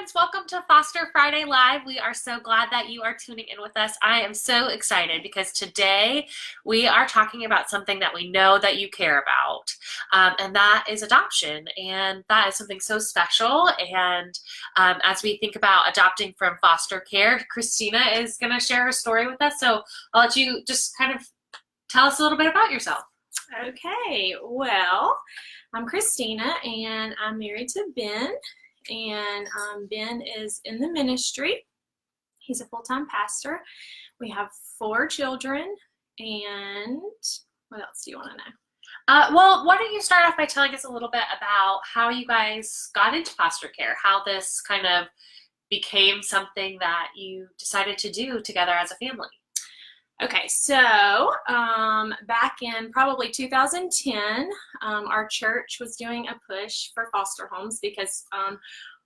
friends, welcome to Foster Friday Live. We are so glad that you are tuning in with us. I am so excited because today we are talking about something that we know that you care about, and that is adoption. And that is something so special. And as we think about adopting from foster care, Christina is going to share her story with us. So I'll let you just kind of tell us a little bit about yourself. Okay, well, I'm Christina and I'm married to Ben. And Ben is in the ministry. He's a full-time pastor. We have 4 children. And what else do you want to know? Well, why don't you start off by telling us a little bit about how you guys got into foster care, how this kind of became something that you decided to do together as a family. Okay, so back in probably 2010, our church was doing a push for foster homes because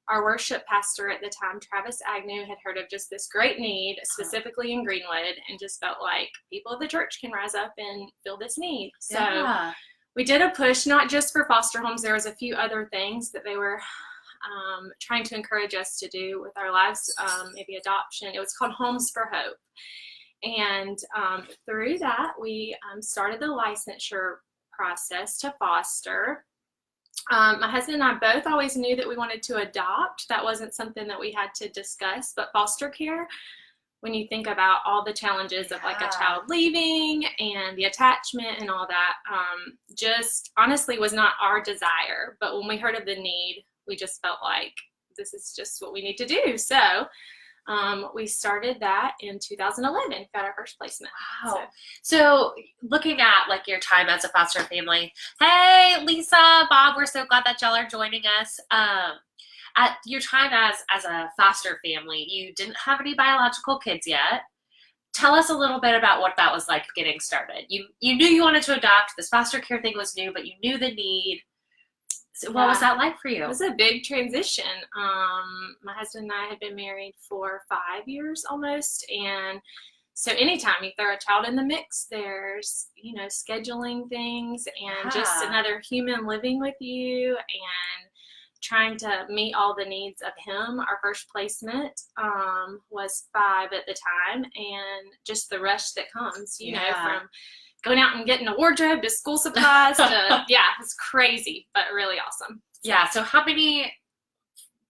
our worship pastor at the time, Travis Agnew, had heard of just this great need, specifically in Greenwood, and just felt like people of the church can rise up and fill this need. So we did a push, not just for foster homes. There was a few other things that they were trying to encourage us to do with our lives, maybe adoption. It was called Homes for Hope. And through that, we started the licensure process to foster. My husband and I both always knew that we wanted to adopt. That wasn't something that we had to discuss, but foster care, when you think about all the challenges of like a child leaving and the attachment and all that, just honestly was not our desire. But when we heard of the need, we just felt like this is just what we need to do. So we started that in 2011, got our first placement. Wow. So looking at like your time as a foster family, hey, Lisa, Bob, we're so glad that y'all are joining us. At your time as a foster family, you didn't have any biological kids yet. Tell us a little bit about what that was like getting started. You knew you wanted to adopt. This foster care thing was new, but you knew the need. So what was that like for you? It was a big transition. My husband and I had been married for 5 years almost, and so anytime you throw a child in the mix, there's, you know, scheduling things and just another human living with you and trying to meet all the needs of him. Our first placement was 5 at the time, and just the rush that comes, you know, from going out and getting a wardrobe to school supplies to, it's crazy, but really awesome. Yeah, so how many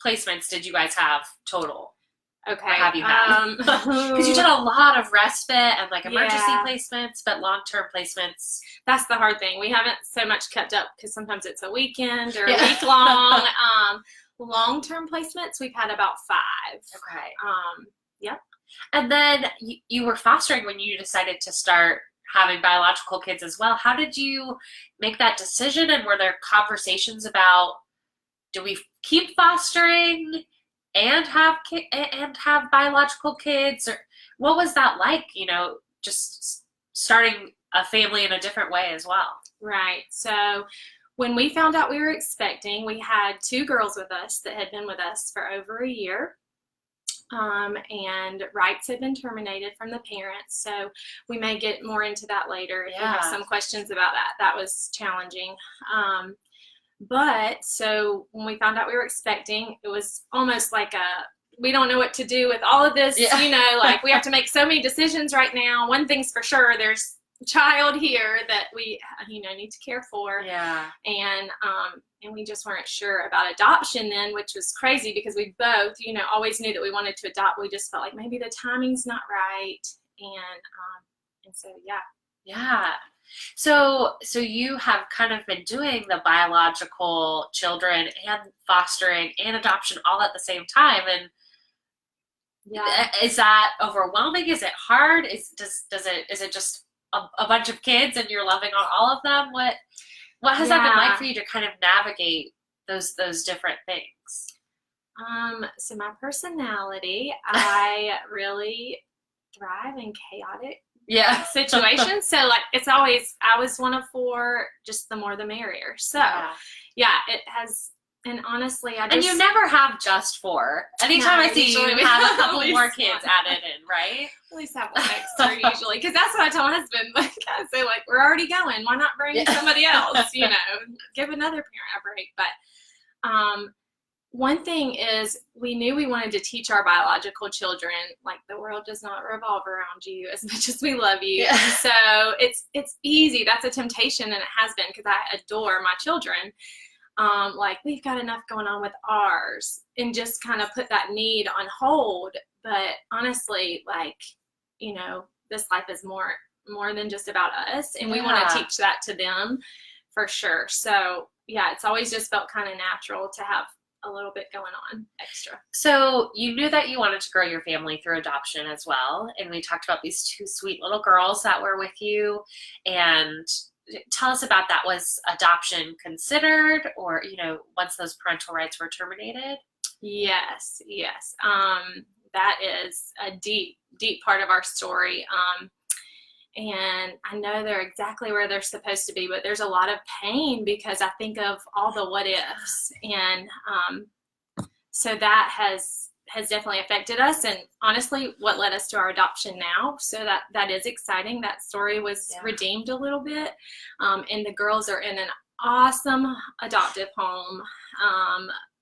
placements did you guys have total? Okay. Or have you had? Because you did a lot of respite and like emergency placements, but long-term placements. That's the hard thing. We haven't so much kept up because sometimes it's a weekend or a week long. Long-term placements, we've had about 5. Okay. Yep. And then you were fostering when you decided to start having biological kids as well. How did you make that decision? And were there conversations about, do we keep fostering and have biological kids? Or what was that like, you know, just starting a family in a different way as well? Right. So when we found out we were expecting, we had 2 girls with us that had been with us for over a year. And rights had been terminated from the parents. So we may get more into that later if you have some questions about that. That was challenging. But so when we found out we were expecting, it was almost like we don't know what to do with all of this, you know, like we have to make so many decisions right now. One thing's for sure, there's a child here that we, you know, need to care for. And we just weren't sure about adoption then, which was crazy because we both, you know, always knew that we wanted to adopt. We just felt like maybe the timing's not right. And so, Yeah. So you have kind of been doing the biological children and fostering and adoption all at the same time. And is that overwhelming? Is it hard? Is it just a bunch of kids and you're loving on all of them? What has that been like for you to kind of navigate those different things? So my personality, I really thrive in chaotic situations. So like it's always, I was one of 4, just the more the merrier. So it has, and honestly, and you never have just 4. Anytime I see you have a couple more kids added in, right? At least have one extra usually, because that's what I tell my husband. Like I say, like we're already going. Why not bring somebody else? You know, give another parent a break. But one thing is we knew we wanted to teach our biological children, like, the world does not revolve around you as much as we love you. Yeah. And so it's easy. That's a temptation, and it has been, because I adore my children. Like, we've got enough going on with ours, and just kind of put that need on hold. But honestly, like, this life is more than just about us, and we want to teach that to them for sure. So yeah, it's always just felt kind of natural to have a little bit going on extra. So you knew that you wanted to grow your family through adoption as well. And we talked about these 2 sweet little girls that were with you. And tell us about that. Was adoption considered, or, once those parental rights were terminated? Yes. That is a deep, deep part of our story. And I know they're exactly where they're supposed to be, but there's a lot of pain because I think of all the what ifs. And so that has definitely affected us, and honestly what led us to our adoption now. So that is exciting. That story was redeemed a little bit. And the girls are in an awesome adoptive home,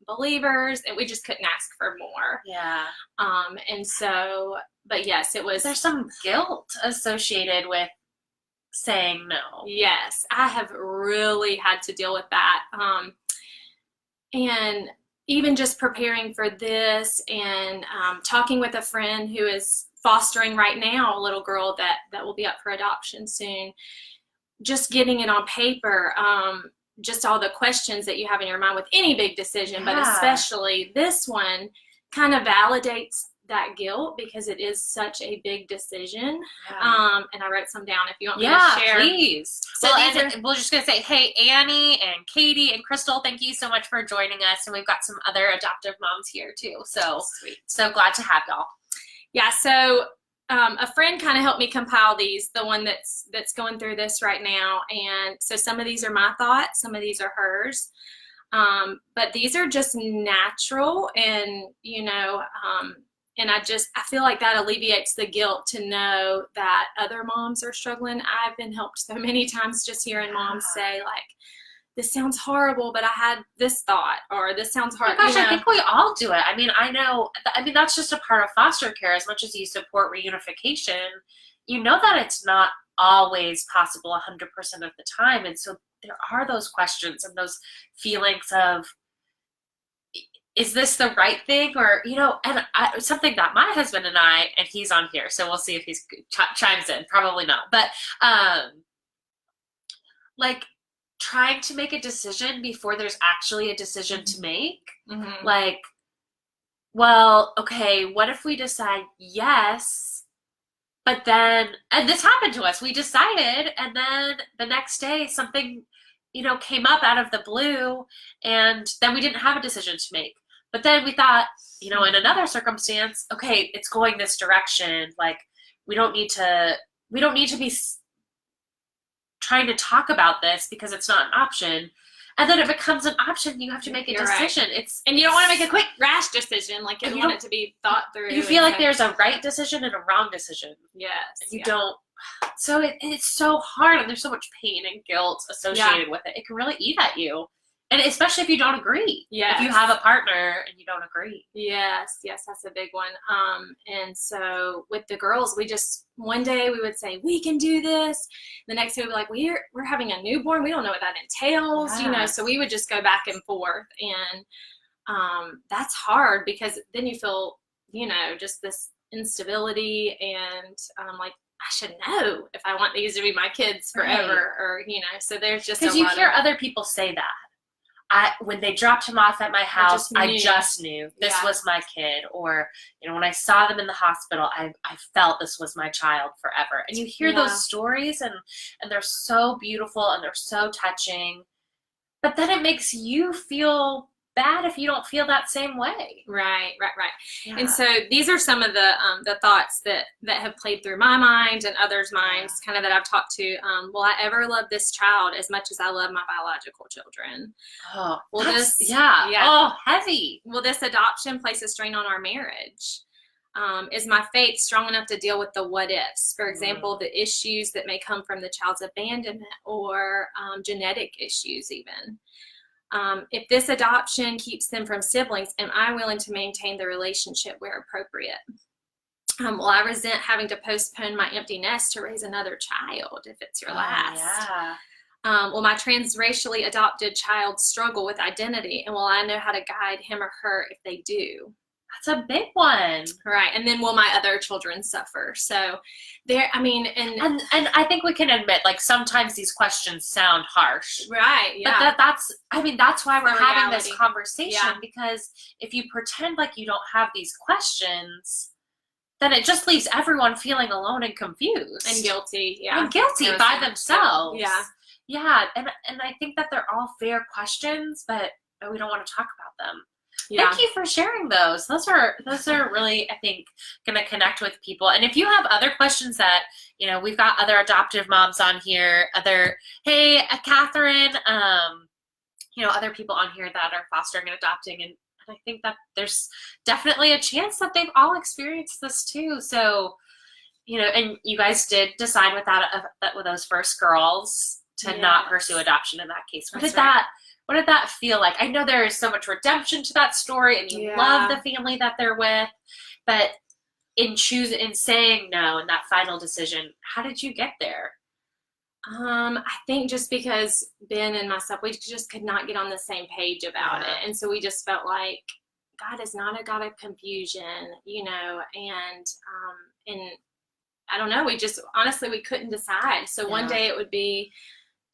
believers, and we just couldn't ask for more. And so, but yes, it was. There's some guilt associated with saying no. Yes, I have really had to deal with that. And even just preparing for this, and talking with a friend who is fostering right now a little girl that will be up for adoption soon, just getting it on paper, just all the questions that you have in your mind with any big decision, but especially this one, kind of validates that guilt because it is such a big decision. And I wrote some down if you want me to share. Please. So we're just going to say, hey, Annie and Katie and Crystal, thank you so much for joining us. And we've got some other adoptive moms here too. So sweet. So glad to have y'all. Yeah. So a friend kind of helped me compile these, the one that's going through this right now. And so some of these are my thoughts, some of these are hers. But these are just natural, and, and I feel like that alleviates the guilt to know that other moms are struggling. I've been helped so many times just hearing moms say, like, this sounds horrible, but I had this thought, or this sounds hard. Oh my gosh, I think we all do it. I mean, that's just a part of foster care. As much as you support reunification, you know that it's not always possible 100% of the time. And so there are those questions and those feelings of, is this the right thing? Or, something that my husband and I, and he's on here, so we'll see if he chimes in. Probably not. But, like, trying to make a decision before there's actually a decision to make. Mm-hmm. Like, well, okay, what if we decide yes, but then, and this happened to us, we decided, and then the next day something, came up out of the blue, and then we didn't have a decision to make. But then we thought, in another circumstance, okay, it's going this direction. Like, we don't need to be trying to talk about this because it's not an option. And then it becomes an option. You have to make a decision. Right. And you don't want to make a quick, rash decision. Like, you want it to be thought through. You feel like there's a right decision and a wrong decision. Yes. And you don't. So it's so hard, and there's so much pain and guilt associated with it. It can really eat at you. And especially if you don't agree. Yes. If you have a partner and you don't agree. Yes, that's a big one. And so with the girls, one day we would say, we can do this. The next day we'd be like, we're having a newborn. We don't know what that entails, so we would just go back and forth. And that's hard because then you feel, just this instability, and like, I should know if I want these to be my kids forever, or, so there's just because you hear other people say that. When they dropped him off at my house, I just knew this was my kid. Or, when I saw them in the hospital, I felt this was my child forever. And you hear those stories, and they're so beautiful, and they're so touching. But then it makes you feel bad if you don't feel that same way. Right. Yeah. And so these are some of the thoughts that have played through my mind and others' minds, kind of that I've talked to. Will I ever love this child as much as I love my biological children? Oh, well, Oh, heavy. Will this adoption place a strain on our marriage? Is my faith strong enough to deal with the what ifs? For example, the issues that may come from the child's abandonment, or genetic issues even. If this adoption keeps them from siblings, am I willing to maintain the relationship where appropriate? Will I resent having to postpone my empty nest to raise another child if it's your last? Yeah. Will my transracially adopted child struggle with identity, and will I know how to guide him or her if they do? That's a big one. Right. And then will my other children suffer? So there, I mean, and I think we can admit, like, sometimes these questions sound harsh. Right. Yeah. But that's why we're having this reality. conversation, Yeah. because if you pretend like you don't have these questions, then it just leaves everyone feeling alone and confused. And guilty. Yeah. And guilty by themselves. Yeah. Yeah. And I think that they're all fair questions, but we don't want to talk about them. Yeah. Thank you for sharing those. Those are really, I think, going to connect with people. And if you have other questions that, we've got other adoptive moms on here, hey, Catherine, other people on here that are fostering and adopting. And I think that there's definitely a chance that they've all experienced this too. So, and you guys did decide with those first girls to not pursue adoption in that case. What did that feel like? I know there is so much redemption to that story, and you love the family that they're with, but in saying no in that final decision, how did you get there? I think just because Ben and myself, we just could not get on the same page about it. And so we just felt like God is not a God of confusion, and I don't know, honestly, we couldn't decide. So one day it would be,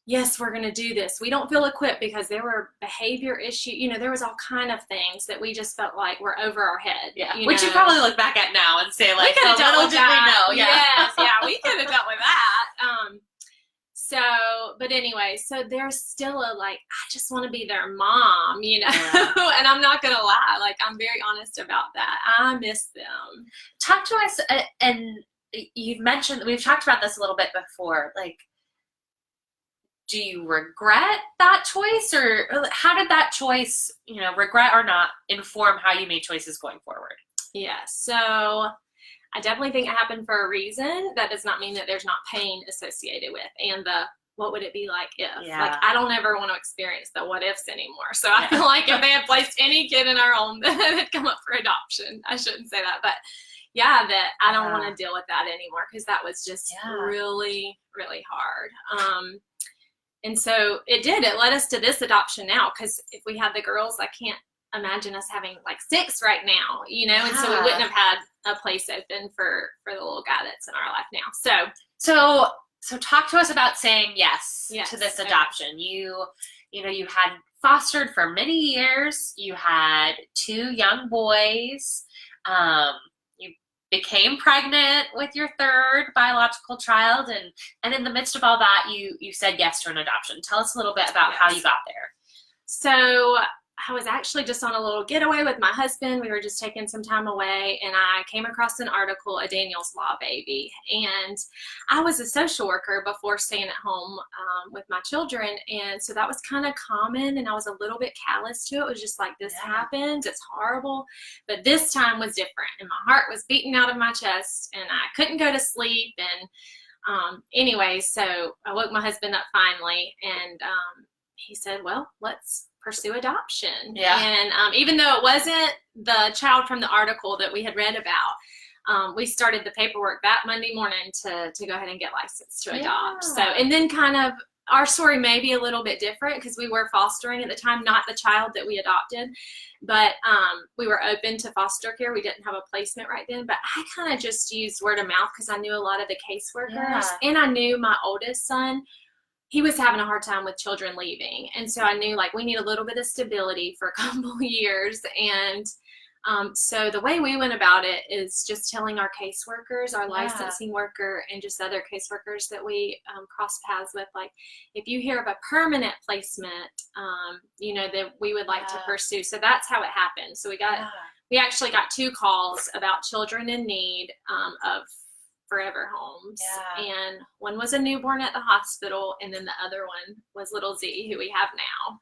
yes, we're going to do this. We don't feel equipped because there were behavior issues. There was all kind of things that we just felt like were over our head. Yeah. Which you probably look back at now and say, like, we little did we know. Yeah. Yes, yeah, we could have dealt with that. But anyway, so there's still I just want to be their mom, Yeah. And I'm not going to lie. Like, I'm very honest about that. I miss them. Talk to us, and you've mentioned, we've talked about this a little bit before, like, do you regret that choice, or how did that choice, regret or not, inform how you made choices going forward? Yeah, so I definitely think it happened for a reason. That does not mean that there's not pain associated with, and what would it be like if? Yeah. Like, I don't ever want to experience the what ifs anymore. So I feel like if they had placed any kid in our home that had come up for adoption, I shouldn't say that, but yeah, that I don't want to deal with that anymore, because that was just really, really hard. And so it led us to this adoption now, because if we had the girls, I can't imagine us having like 6 right now, and so we wouldn't have had a place open for the little guy that's in our life now. So talk to us about saying yes to this adoption. You had fostered for many years. You had 2 young boys. You became pregnant with your 3rd biological child, and in the midst of all that, you said yes to an adoption. Tell us a little bit about how you got there. So I was actually just on a little getaway with my husband. We were just taking some time away, and I came across an article, A Daniel's Law Baby. And I was a social worker before staying at home with my children, and so that was kind of common, and I was a little bit callous to it. It was just like, this happens, it's horrible. But this time was different, and my heart was beating out of my chest, and I couldn't go to sleep. And anyway, so I woke my husband up finally, and he said, well, let's pursue adoption. Yeah. And even though it wasn't the child from the article that we had read about, we started the paperwork that Monday morning to go ahead and get licensed to adopt. So, and then kind of our story may be a little bit different, because we were fostering at the time, not the child that we adopted, but we were open to foster care. We didn't have a placement right then, but I kind of just used word of mouth, because I knew a lot of the caseworkers, and I knew my oldest son, he was having a hard time with children leaving. And so I knew, like, we need a little bit of stability for a couple of years. And so the way we went about it is just telling our caseworkers, our licensing worker, and just other caseworkers that we cross paths with, like, if you hear of a permanent placement, that we would like to pursue. So that's how it happened. So we actually got 2 calls about children in need of forever homes. And one was a newborn at the hospital, and then the other one was little Z, who we have now.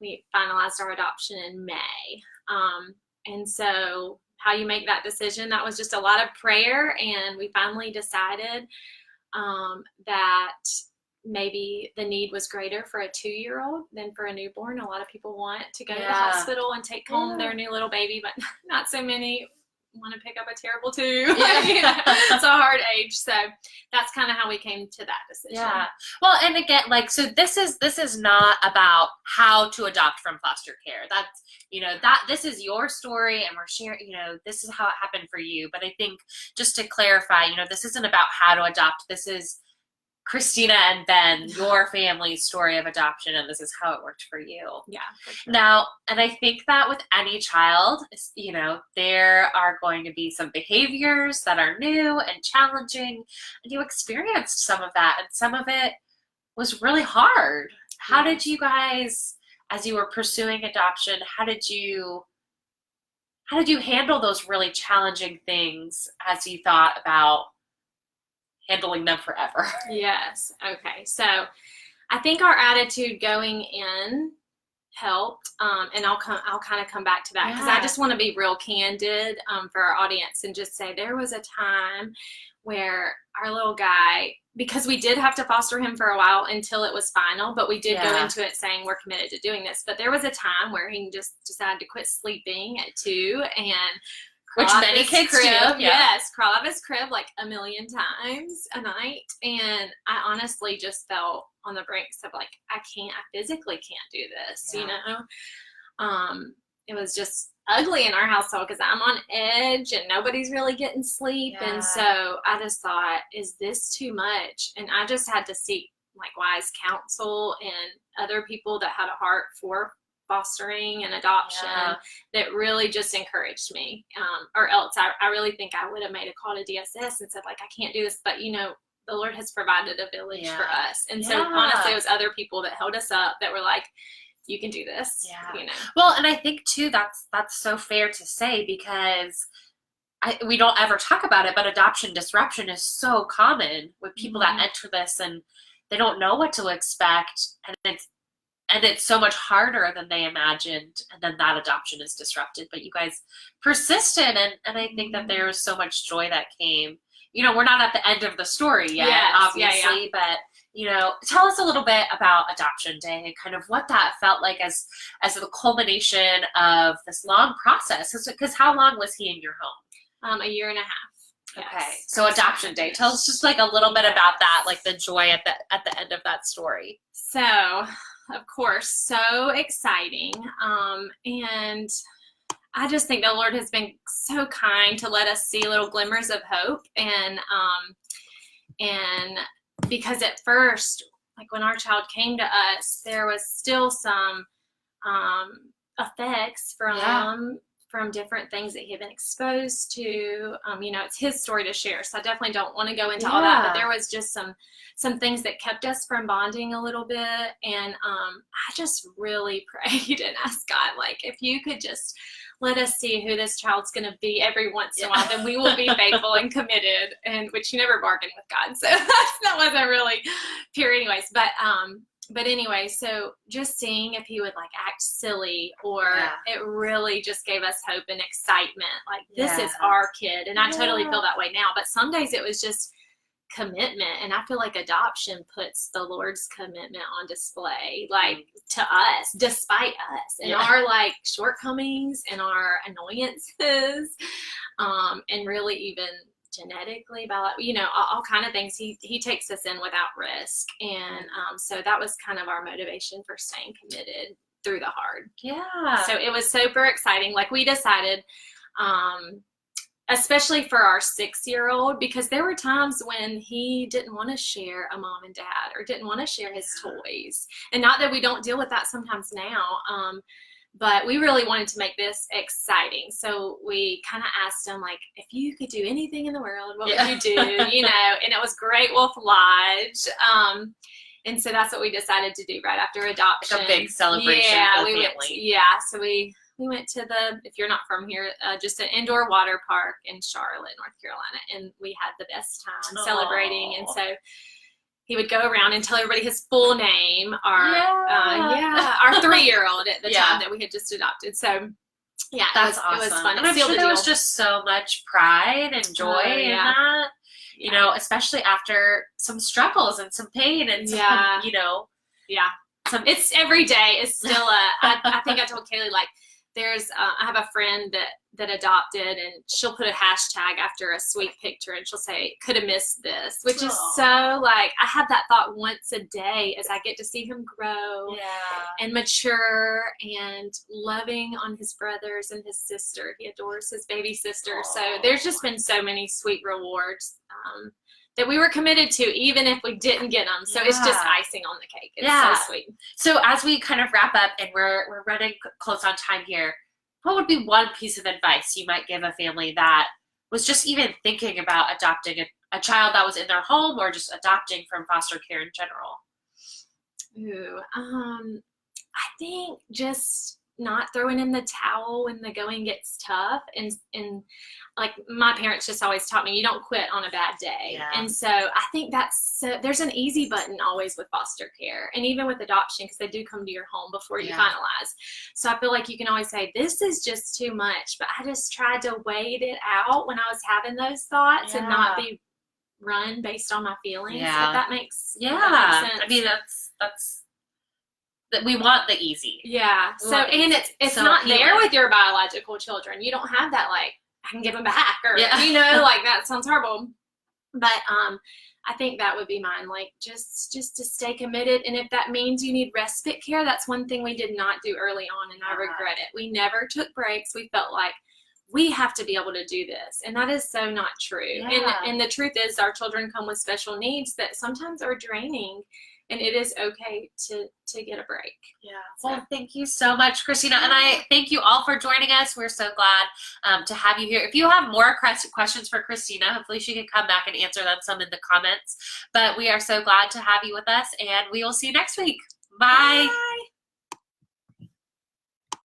We finalized our adoption in May. And so how you make that decision, that was just a lot of prayer, and we finally decided that maybe the need was greater for a 2-year-old than for a newborn. A lot of people want to go to the Yeah. hospital and take home their new little baby, but not so many want to pick up a terrible 2. Yeah. You know, it's a hard age. So that's kind of how we came to that decision. Yeah. Well, and again, like, so this is not about how to adopt from foster care. That's, you know, that this is your story and we're sharing, you know, this is how it happened for you. But I think just to clarify, you know, this isn't about how to adopt. This is Christina and Ben, your family's story of adoption, and this is how it worked for you. Yeah, for sure. Now, and I think that with any child, you know, there are going to be some behaviors that are new and challenging, and you experienced some of that, and some of it was really hard. How did you guys, as you were pursuing adoption, how did you handle those really challenging things as you thought about handling them forever? Yes. Okay. So I think our attitude going in helped, and I'll kind of come back to that because I just want to be real candid for our audience and just say there was a time where our little guy, because we did have to foster him for a while until it was final, but we did go into it saying we're committed to doing this. But there was a time where he just decided to quit sleeping at 2 and which many kids do. Yes, crawl out of his crib like a million times a night. And I honestly just felt on the brinks of like, I physically can't do this, you know? It was just ugly in our household because I'm on edge and nobody's really getting sleep. Yeah. And so I just thought, is this too much? And I just had to seek like wise counsel and other people that had a heart for fostering and adoption that really just encouraged me, or else I really think I would have made a call to DSS and said like, I can't do this, but you know, the Lord has provided a village for us. And so honestly, it was other people that held us up that were like, you can do this. You know? Well, and I think too, that's so fair to say because we don't ever talk about it, but adoption disruption is so common with people that enter this and they don't know what to expect. And it's so much harder than they imagined, and then that adoption is disrupted. But you guys persisted, and I think that there was so much joy that came. You know, we're not at the end of the story yet, obviously, but, you know, tell us a little bit about Adoption Day and kind of what that felt like as the culmination of this long process. Because how long was he in your home? A year and a half. Okay, so Adoption Day. Tell us just like a little bit about that, like the joy at the end of that story. So, of course, so exciting. And I just think the Lord has been so kind to let us see little glimmers of hope. And because at first, like when our child came to us, there was still some effects from different things that he had been exposed to. You know, it's his story to share, so I definitely don't want to go into all that, but there was just some things that kept us from bonding a little bit. And I just really prayed and asked God, like, if you could just let us see who this child's going to be every once in a while, then we will be faithful and committed, and which you never bargain with God. So that wasn't really pure anyways. But anyway, so just seeing if he would like act silly or it really just gave us hope and excitement. Like this is our kid. And I totally feel that way now. But some days it was just commitment. And I feel like adoption puts the Lord's commitment on display, like to us, despite us and our like shortcomings and our annoyances, and really even genetically, about, you know, all kind of things. He takes us in without risk. And so that was kind of our motivation for staying committed through the hard. So it was super exciting. Like we decided, especially for our 6-year-old, because there were times when he didn't want to share a mom and dad or didn't want to share his toys. And not that we don't deal with that sometimes now, but we really wanted to make this exciting. So we kind of asked him, like, if you could do anything in the world, what would you do? You know, and it was Great Wolf Lodge. And so that's what we decided to do right after adoption. Like a big celebration for the family. So we went to if you're not from here, just an indoor water park in Charlotte, North Carolina. And we had the best time celebrating. And so he would go around and tell everybody his full name, our 3-year-old at the time that we had just adopted. So, that's awesome. It was fun. And I'm sure there was just so much pride and joy in that. you know, especially after some struggles and some pain and some, you know. Yeah. It's every day. It's still I think I told Kaylee, like, there's, I have a friend that adopted, and she'll put a hashtag after a sweet picture, and she'll say, could have missed this, which is so, like, I have that thought once a day as I get to see him grow and mature and loving on his brothers and his sister. He adores his baby sister. So there's just been so many sweet rewards that we were committed to, even if we didn't get them. So it's just icing on the cake. It's so sweet. So as we kind of wrap up, and we're running close on time here, what would be one piece of advice you might give a family that was just even thinking about adopting a child that was in their home, or just adopting from foster care in general? Ooh, I think just not throwing in the towel when the going gets tough, and like my parents just always taught me, you don't quit on a bad day. And so I think there's an easy button always with foster care, and even with adoption, because they do come to your home before you finalize. So I feel like you can always say, this is just too much, but I just tried to wait it out when I was having those thoughts and not be run based on my feelings. If that makes sense. I mean, that's that we want the easy. So, and it's so not there with your biological children. You don't have that, like, I can give them back, or, you know, like, that sounds horrible. But I think that would be mine, like, just to stay committed. And if that means you need respite care, that's one thing we did not do early on, and I regret it. We never took breaks. We felt like we have to be able to do this, and that is so not true. And the truth is, our children come with special needs that sometimes are draining, and it is okay to get a break. Well, thank you so much, Christina. And I thank you all for joining us. We're so glad to have you here. If you have more questions for Christina, hopefully she can come back and answer them some in the comments. But we are so glad to have you with us, and we will see you next week. Bye.